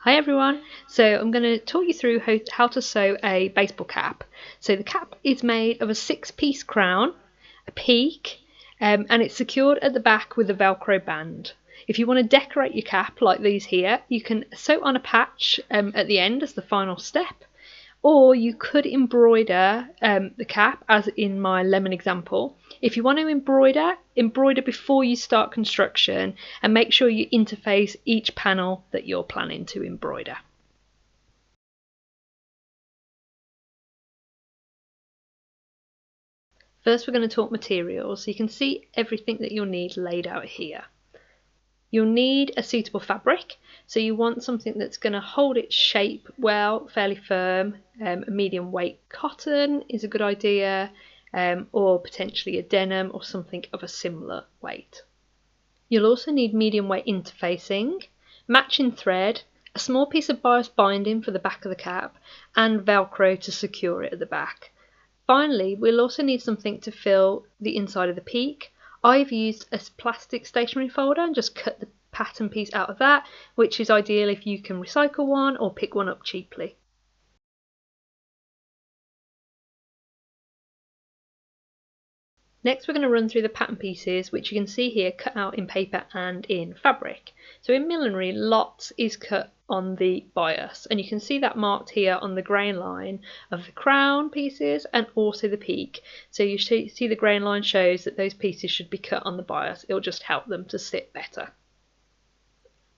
Hi everyone, so I'm going to talk you through how to sew a baseball cap. So the cap is made of a 6-piece crown, a peak, and it's secured at the back with a Velcro band. If you want to decorate your cap like these here, you can sew on a patch at the end as the final step, or you could embroider the cap as in my lemon example. If you want to embroider before you start construction and make sure you interface each panel that you're planning to embroider. First we're going to talk materials, so you can see everything that you'll need laid out here. You'll need a suitable fabric, so you want something that's going to hold its shape well, fairly firm. A medium weight cotton is a good idea, or potentially a denim or something of a similar weight. You'll also need medium weight interfacing, matching thread, a small piece of bias binding for the back of the cap, and Velcro to secure it at the back. Finally, we'll also need something to fill the inside of the peak. I've used a plastic stationery folder and just cut the pattern piece out of that, which is ideal if you can recycle one or pick one up cheaply. Next we're going to run through the pattern pieces, which you can see here cut out in paper and in fabric. So in millinery, lots is cut on the bias, and you can see that marked here on the grain line of the crown pieces and also the peak. So you see the grain line shows that those pieces should be cut on the bias. It'll just help them to sit better.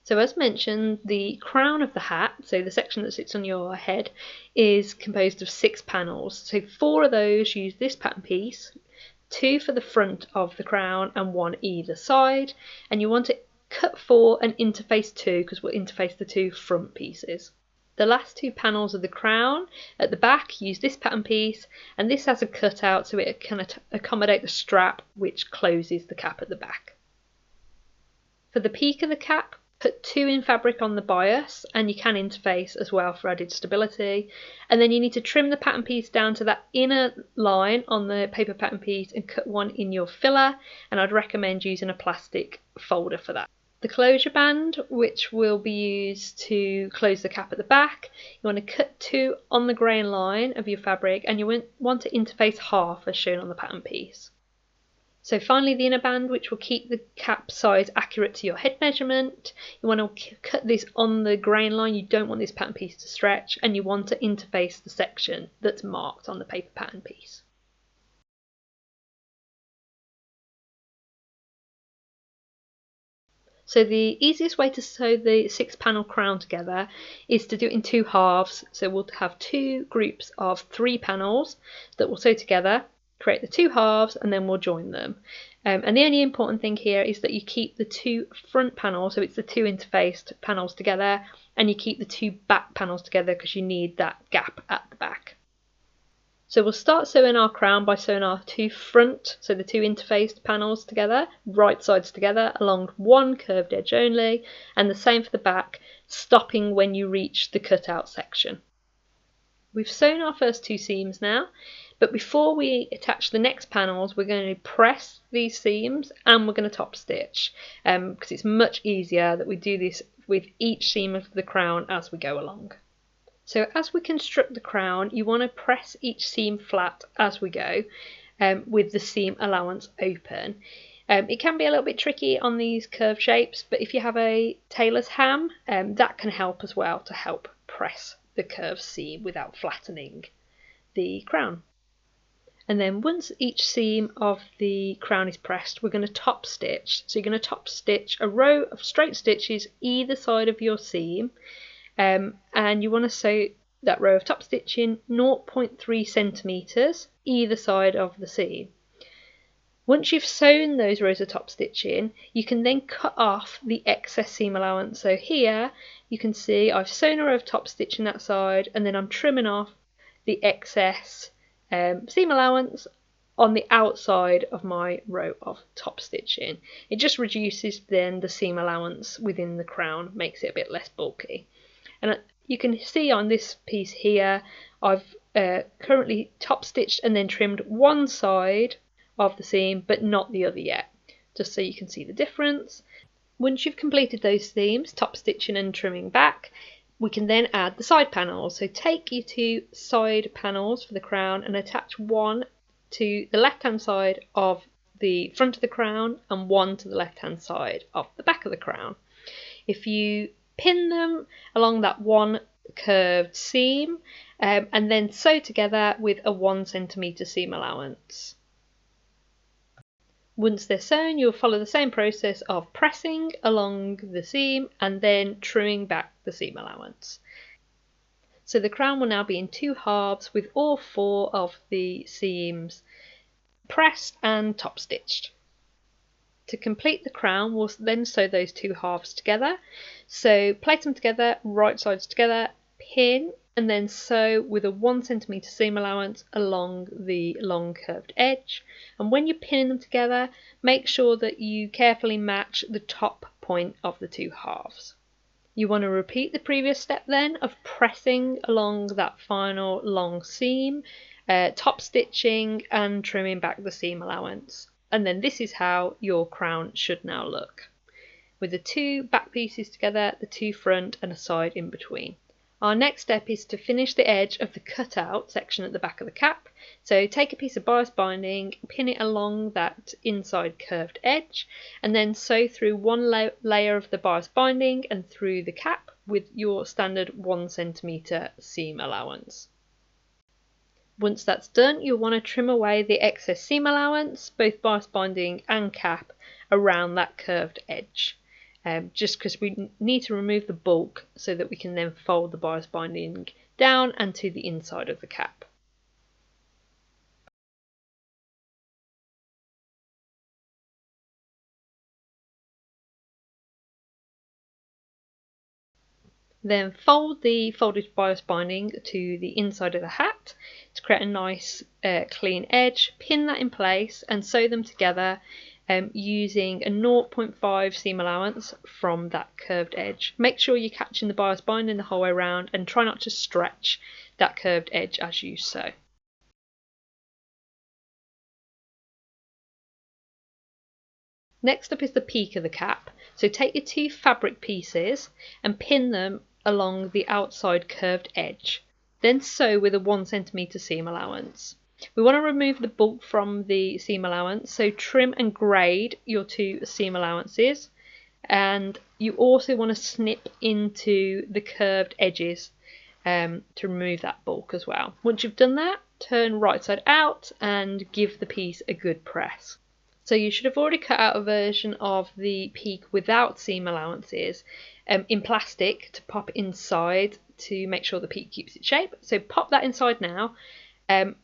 So as mentioned, the crown of the hat, so the section that sits on your head, is composed of 6 panels. So 4 of those use this pattern piece, 2 for the front of the crown and 1 either side, and you want to cut 4 and interface 2 because we'll interface the 2 front pieces. The last 2 panels of the crown at the back use this pattern piece, and this has a cutout so it can accommodate the strap which closes the cap at the back. For the peak of the cap, put 2 in fabric on the bias, and you can interface as well for added stability. And then you need to trim the pattern piece down to that inner line on the paper pattern piece and cut 1 in your filler, and I'd recommend using a plastic folder for that. The closure band, which will be used to close the cap at the back, you want to cut 2 on the grain line of your fabric, and you want to interface half as shown on the pattern piece. So finally, the inner band, which will keep the cap size accurate to your head measurement. You want to cut this on the grain line. You don't want this pattern piece to stretch, and you want to interface the section that's marked on the paper pattern piece. So the easiest way to sew the 6-panel crown together is to do it in 2 halves. So we'll have 2 groups of 3 panels that will sew together, create the 2 halves, and then we'll join them. And the only important thing here is that you keep the 2 front panels, so it's the 2 interfaced panels together, and you keep the 2 back panels together because you need that gap at the back. So we'll start sewing our crown by sewing our 2 front, so the 2 interfaced panels together, right sides together, along 1 curved edge only, and the same for the back, stopping when you reach the cutout section. We've sewn our first 2 seams now, but before we attach the next panels, we're going to press these seams and we're going to top stitch, because it's much easier that we do this with each seam of the crown as we go along. So as we construct the crown, you want to press each seam flat as we go, with the seam allowance open. It can be a little bit tricky on these curved shapes, but if you have a tailor's ham, that can help as well to help press the curved seam without flattening the crown. And then once each seam of the crown is pressed, we're going to top stitch. So you're going to top stitch a row of straight stitches either side of your seam, and you want to sew that row of top stitching 0.3 centimeters either side of the seam. Once you've sewn those rows of top stitching, you can then cut off the excess seam allowance. So here you can see I've sewn a row of top stitching that side, and then I'm trimming off the excess seam allowance on the outside of my row of top stitching. It just reduces then the seam allowance within the crown, makes it a bit less bulky. And you can see on this piece here, I've currently top stitched and then trimmed 1 side of the seam, but not the other yet, just so you can see the difference. Once you've completed those seams, top stitching and trimming back, We can then add the side panels. So take your two side panels for the crown and attach one to the left hand side of the front of the crown and one to the left hand side of the back of the crown. If you pin them along that one curved seam and then sew together with a 1 centimetre seam allowance. Once they're sewn, you'll follow the same process of pressing along the seam and then trimming back the seam allowance. So the crown will now be in 2 halves with all 4 of the seams pressed and top stitched. To complete the crown, we'll then sew those 2 halves together. So place them together, right sides together, pin, and then sew with a 1 centimetre seam allowance along the long curved edge. And when you're pinning them together, make sure that you carefully match the top point of the 2 halves. You want to repeat the previous step then of pressing along that final long seam, top stitching and trimming back the seam allowance. And then this is how your crown should now look, with the 2 back pieces together, the 2 front and a side in between. Our next step is to finish the edge of the cutout section at the back of the cap. So take a piece of bias binding, pin it along that inside curved edge, and then sew through one layer of the bias binding and through the cap with your standard 1 centimetre seam allowance. Once that's done, you'll want to trim away the excess seam allowance, both bias binding and cap, around that curved edge. Just because we need to remove the bulk so that we can then fold the bias binding down and to the inside of the cap. Then fold the folded bias binding to the inside of the hat to create a nice clean edge. Pin that in place and sew them together using a 0.5 seam allowance from that curved edge. Make sure you're catching the bias binding the whole way around and try not to stretch that curved edge as you sew. Next up is the peak of the cap. So take your 2 fabric pieces and pin them along the outside curved edge. Then sew with a 1 centimetre seam allowance. We want to remove the bulk from the seam allowance, so trim and grade your 2 seam allowances, and you also want to snip into the curved edges to remove that bulk as well. Once you've done that, turn right side out and give the piece a good press. So you should have already cut out a version of the peak without seam allowances in plastic to pop inside to make sure the peak keeps its shape. So pop that inside now.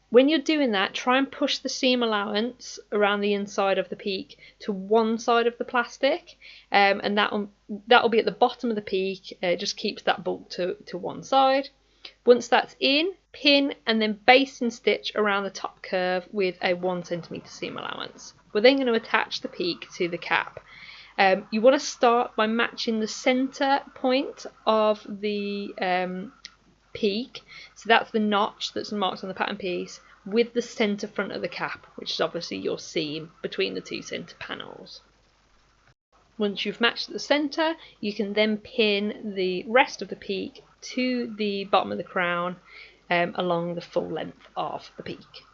When you're doing that, try and push the seam allowance around the inside of the peak to one side of the plastic, and that'll be at the bottom of the peak. It just keeps that bulk to one side. Once that's in, pin and then basting stitch around the top curve with a 1 centimetre seam allowance. We're then going to attach the peak to the cap. You want to start by matching the centre point of the peak, so that's the notch that's marked on the pattern piece, with the centre front of the cap, which is obviously your seam between the 2 centre panels. Once you've matched the centre, you can then pin the rest of the peak to the bottom of the crown along the full length of the peak.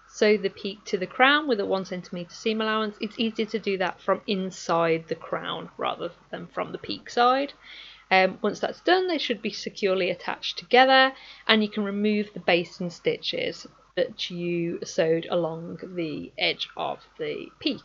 Sew the peak to the crown with a 1 centimetre seam allowance. It's easier to do that from inside the crown rather than from the peak side. Once that's done, they should be securely attached together, and you can remove the basting stitches that you sewed along the edge of the peak.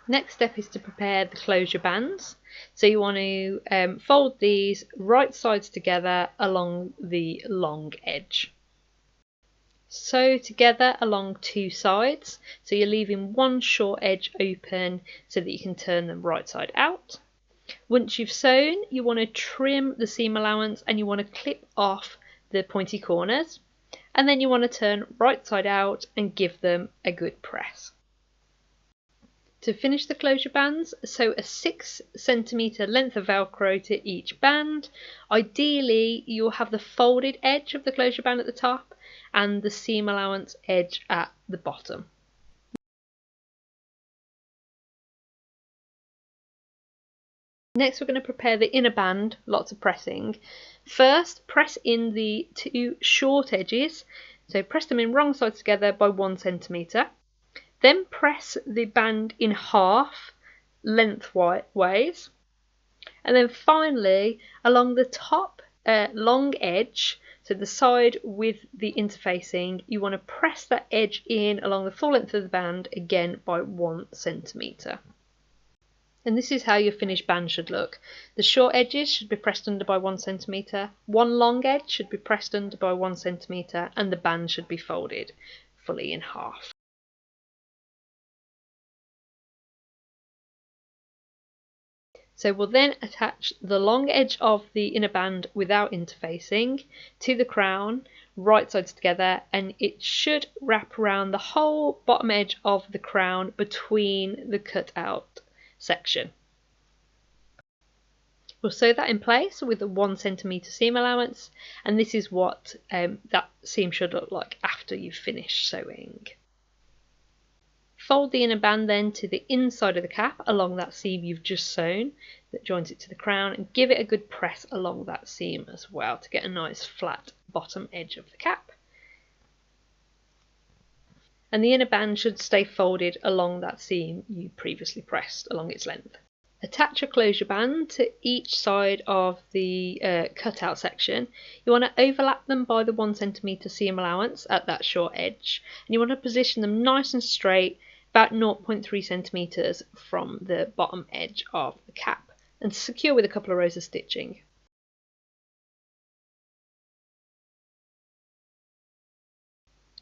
Next step is to prepare the closure bands. So you want to fold these right sides together along the long edge. Sew together along 2 sides, so you're leaving one short edge open so that you can turn them right side out. Once you've sewn, you want to trim the seam allowance and you want to clip off the pointy corners, and then you want to turn right side out and give them a good press. To finish the closure bands, sew a 6 centimetre length of Velcro to each band. Ideally, you'll have the folded edge of the closure band at the top and the seam allowance edge at the bottom. Next we're going to prepare the inner band, lots of pressing. First, press in the two short edges, so press them in wrong sides together by 1 centimetre. Then press the band in half, lengthways. And then finally, along the top long edge, so the side with the interfacing, you want to press that edge in along the full length of the band, again by 1 centimetre. And this is how your finished band should look. The short edges should be pressed under by 1 centimetre, one long edge should be pressed under by 1 centimetre, and the band should be folded fully in half. So we'll then attach the long edge of the inner band without interfacing to the crown, right sides together, and it should wrap around the whole bottom edge of the crown between the cut out section. We'll sew that in place with a 1 centimetre seam allowance, and this is what that seam should look like after you've finished sewing. Fold the inner band then to the inside of the cap along that seam you've just sewn that joins it to the crown, and give it a good press along that seam as well to get a nice flat bottom edge of the cap. And the inner band should stay folded along that seam you previously pressed along its length. Attach a closure band to each side of the cutout section. You want to overlap them by the 1 centimetre seam allowance at that short edge, and you want to position them nice and straight, about 0.3 centimetres from the bottom edge of the cap, and secure with a couple of rows of stitching.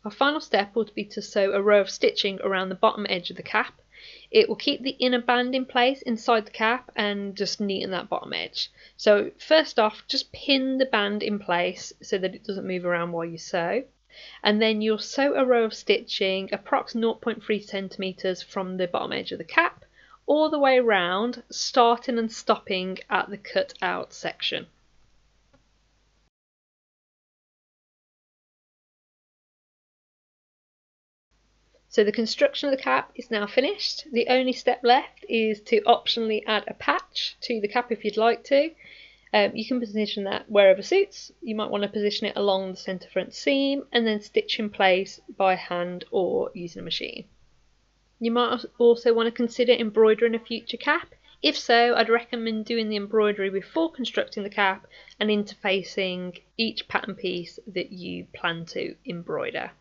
Our final step will be to sew a row of stitching around the bottom edge of the cap. It will keep the inner band in place inside the cap and just neaten that bottom edge. So first off, just pin the band in place so that it doesn't move around while you sew. And then you'll sew a row of stitching approximately 0.3 centimetres from the bottom edge of the cap all the way around, starting and stopping at the cut out section. So the construction of the cap is now finished. The only step left is to optionally add a patch to the cap if you'd like to. You can position that wherever suits. You might want to position it along the centre front seam and then stitch in place by hand or using a machine. You might also want to consider embroidering a future cap. If so, I'd recommend doing the embroidery before constructing the cap and interfacing each pattern piece that you plan to embroider.